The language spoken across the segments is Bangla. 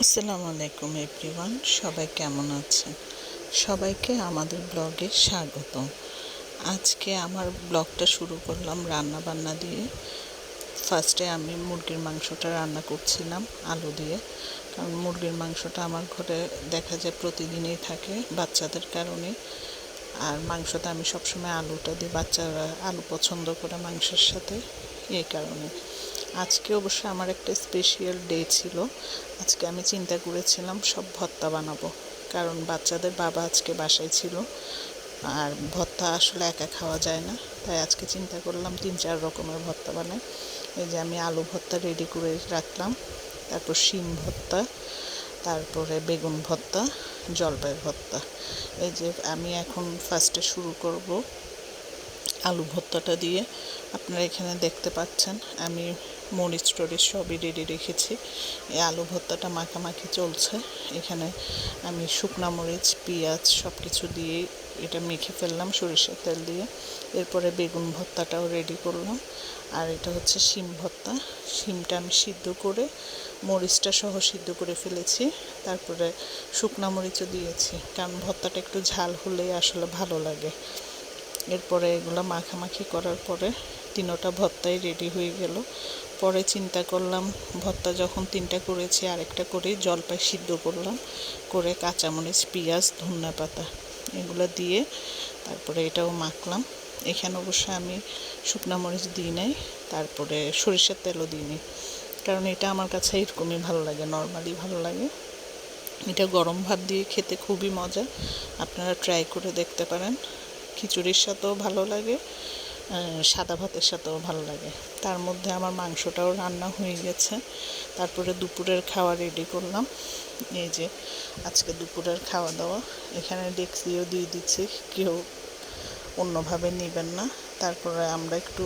আসসালামু আলাইকুম এভরিওয়ান, সবাই কেমন আছেন? সবাইকে আমাদের ব্লগে স্বাগতম। আজকে আমার ব্লগটা শুরু করলাম রান্না বান্না দিয়ে। ফার্স্টে আমি মুরগির মাংসটা রান্না করছিলাম আলু দিয়ে, কারণ মুরগির মাংসটা আমার ঘরে দেখা যায় প্রতিদিনই থাকে বাচ্চাদের কারণে। আর মাংসটা আমি সবসময় আলুটা দিই, বাচ্চারা আলু পছন্দ করে মাংসের সাথে, এই কারণে। আজকে অবশ্য আমার একটা স্পেশাল ডে ছিল। আজকে আমি চিন্তা করেছিলাম সব ভর্তা বানাবো, কারণ বাচ্চাদের বাবা আজকে বাসায় ছিল, আর ভর্তা আসলে একা খাওয়া যায় না। তাই আজকে চিন্তা করলাম 3-4 রকমের ভর্তা বানাই। এই যে আমি আলু ভর্তা রেডি করে রাখলাম, তারপর শিম ভর্তা, তারপরে বেগুন ভর্তা, জলপাই ভর্তা। এই যে আমি এখন ফার্স্টে শুরু করব আলু ভর্তাটা দিয়ে। আপনারা এখানে দেখতে পাচ্ছেন আমি মরিচ টরিচ সবই রেডি রেখেছি। এই আলু ভর্তাটা মাখামাখি চলছে। এখানে আমি শুকনা মরিচ, পেঁয়াজ সব কিছু দিয়ে এটা মেখে ফেললাম সরিষার তেল দিয়ে। এরপরে বেগুন ভর্তাটাও রেডি করলাম। আর এটা হচ্ছে শিম ভর্তা। শিমটা আমি সিদ্ধ করে মরিচটা সহ সিদ্ধ করে ফেলেছি, তারপরে শুকনা মরিচও দিয়েছি, কারণ ভর্তাটা একটু ঝাল হলেই আসলে ভালো লাগে। এরপরে এগুলো মাখামাখি করার পরে তিনোটা ভর্তাই রেডি হয়ে গেল। পরে চিন্তা করলাম ভর্তা যখন 3টা করেছি, আরেকটা করে জলপাই সিদ্ধ করলাম, করে কাঁচামরিচ, পেঁয়াজ, ধনিয়া পাতা এগুলো দিয়ে তারপরে এটাও মাখলাম। এখানে অবশ্য আমি শুকনো মরিচ দিই নাই, তারপরে সরিষার তেলও দিইনি, কারণ এটা আমার কাছে এরকমই ভালো লাগে, নর্মালি ভালো লাগে। এটা গরম ভাত দিয়ে খেতে খুবই মজা, আপনারা ট্রাই করে দেখতে পারেন। খিচুড়ির সাথেও ভালো লাগে, সাদা ভাতের সাথেও ভালো লাগে। তার মধ্যে আমার মাংসটাও রান্না হয়ে গেছে। তারপরে দুপুরের খাওয়া রেডি করলাম। এই যে আজকে দুপুরের খাওয়া দাওয়া এখানে ডেক্সিও দিয়ে দিচ্ছি, কেউ অন্যভাবে নেবেন না। তারপরে আমরা একটু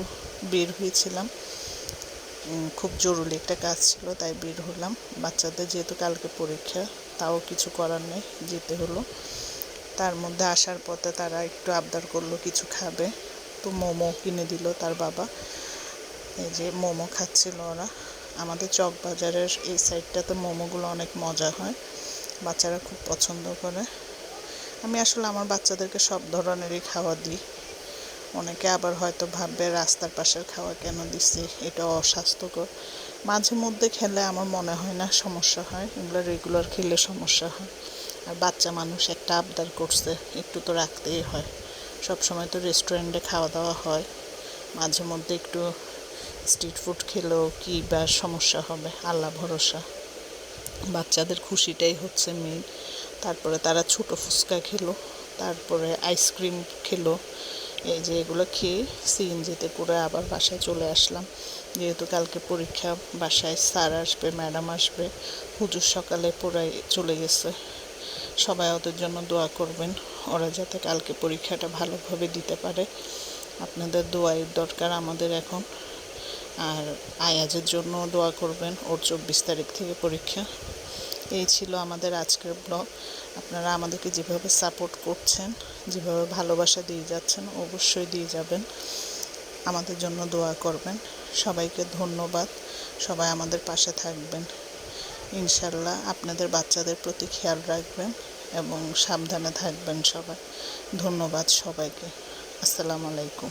বের হয়েছিলাম, খুব জরুরি একটা কাজ ছিল, তাই বের হলাম। বাচ্চাদের যেহেতু কালকে পরীক্ষা, তাও কিছু করার নেই, যেতে হলো। তার মধ্যে আসার পথে তারা একটু আবদার করলো কিছু খাবে, তো মোমো কিনে দিল তার বাবা। এই যে মোমো খাচ্ছিল ওরা। আমাদের চকবাজারের এই সাইডটাতে মোমোগুলো অনেক মজা হয়, বাচ্চারা খুব পছন্দ করে। আমি আসলে আমার বাচ্চাদেরকে সব ধরনেরই খাওয়া দিই। অনেকে আবার হয়তো ভাববে রাস্তার পাশের খাওয়া কেন দিচ্ছি, এটা অস্বাস্থ্যকর। মাঝে মধ্যে খেলে আমার মনে হয় না সমস্যা হয়, এগুলো রেগুলার খেলে সমস্যা হয়। আর বাচ্চা মানুষ একটা আবদার করছে, একটু তো রাখতেই হয়। সব সময় তো রেস্টুরেন্টে খাওয়া দাওয়া হয়, মাঝে মধ্যে একটু স্ট্রিট ফুড খেলেও কি বা সমস্যা হবে, আল্লাহ ভরসা। বাচ্চাদের খুশিটাই হচ্ছে মেইন। তারপরে তারা ছোটো ফুচকা খেলো, তারপরে আইসক্রিম খেলো। এই যে এগুলো খেয়ে সিএনজিতে করে আবার বাসায় চলে আসলাম, যেহেতু কালকে পরীক্ষা। বাসায় স্যার আসবে, ম্যাডাম আসবে, হুজুর সকালে পড়াই চলে গেছে। সবাই ওদের জন্য দোয়া করবেন, ওরা যাতে কালকে পরীক্ষাটা ভালোভাবে দিতে পারে। আপনাদের দোয়ার দরকার আমাদের এখন। আর আয়াজের জন্য দোয়া করবেন, ওর 24 তারিখ থেকে পরীক্ষা। এই ছিল আমাদের আজকের ব্লগ। আপনারা আমাদেরকে যেভাবে সাপোর্ট করছেন, যেভাবে ভালোবাসা দিয়ে যাচ্ছেন, অবশ্যই দিয়ে যাবেন। আমাদের জন্য দোয়া করবেন। সবাইকে ধন্যবাদ। সবাই আমাদের পাশে থাকবেন ইনশাল্লাহ। আপনাদের বাচ্চাদের প্রতি খেয়াল রাখবেন এবং সাবধানে থাকবেন সবাই। ধন্যবাদ সবাইকে। আসসালামু আলাইকুম।